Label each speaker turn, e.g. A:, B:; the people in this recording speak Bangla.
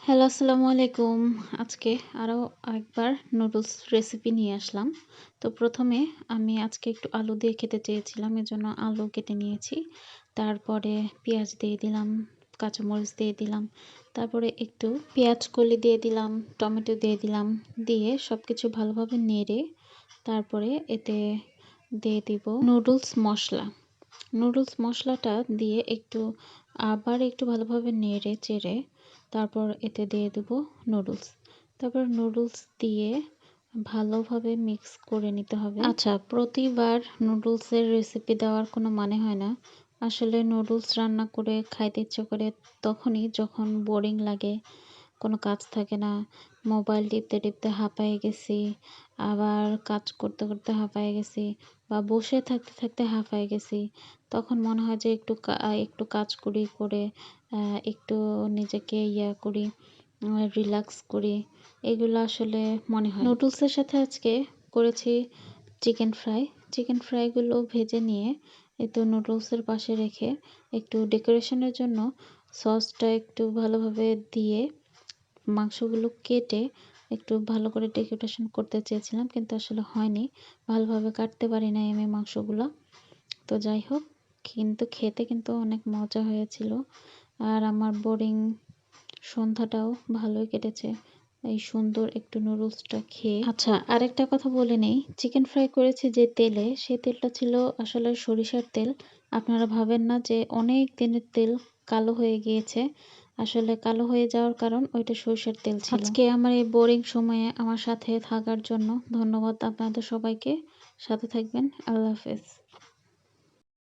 A: হ্যালো, আসসালামু আলাইকুম। আজকে আরও আরেকবার নুডলস রেসিপি নিয়ে আসলাম। তো প্রথমে আমি আজকে একটু আলু দিয়ে খেতে চেয়েছিলাম, এজন্য আলু কেটে নিয়েছি। তারপরে পেঁয়াজ দিয়ে দিলাম, কাঁচামরিচ দিয়ে দিলাম। তারপরে একটু পেঁয়াজ কলি দিয়ে দিলাম, টমেটো দিয়ে দিলাম। দিয়ে সব কিছু ভালোভাবে নেড়ে তারপরে এতে দিয়ে দিব নুডলস মশলা। নুডলস মশলাটা দিয়ে আবার একটু ভালোভাবে নেড়ে চেড়ে তারপর এতে দিয়ে দেবো নুডলস। তারপর নুডলস দিয়ে ভালোভাবে মিক্স করে নিতে হবে। আচ্ছা, প্রতিবার নুডলসের রেসিপি দেওয়ার কোনো মানে হয় না। আসলে নুডলস রান্না করে খাইতে ইচ্ছে করে তখনই, যখন বোরিং লাগে, কোনো কাজ থাকে না, মোবাইল টিপতে টিপতে হাঁপায়ে গেছি, আবার কাজ করতে করতে হাঁপায়ে গেছি, বা বসে থাকতে থাকতে হাঁপায়ে গেছি। তখন মনে হয় যে একটু কাজ করি, করে একটু নিজেকে করি, রিল্যাক্স করি। এগুলো আসলে মনে হয়। নুডলসের সাথে আজকে করেছি চিকেন ফ্রাই। চিকেন ফ্রাইগুলো ভেজে নিয়ে একটু নুডলসের পাশে রেখে একটু ডেকোরেশনের জন্য সসটা একটু ভালোভাবে দিয়ে মাংসগুলো কেটে একটু ভালো করে ডেকোরেশন করতে চেয়েছিলাম, কিন্তু আসলে হয়নি। ভালোভাবে কাটতে পারি নাই আমি মাংসগুলো। তো যাই হোক, কিন্তু খেতে কিন্তু অনেক মজা হয়েছিল। আর আমার বোরিং সন্ধ্যাটাও ভালোই কেটেছে এই সুন্দর একটু নুডলসটা খেয়ে। আচ্ছা, আরেকটা কথা বলে নেই, চিকেন ফ্রাই করেছি যে তেলে, সেই তেলটা ছিল আসলে সরিষার তেল। আপনারা ভাবেন না যে অনেক দিনের তেল কালো হয়ে গিয়েছে। আসলে কালো হয়ে যাওয়ার কারণ ওইটা সরিষার তেল ছিল। আজকে আমার এই বোরিং সময়ে আমার সাথে থাকার জন্য ধন্যবাদ আপনাদের সবাইকে। সাথে থাকবেন। আল্লাহ হাফেজ।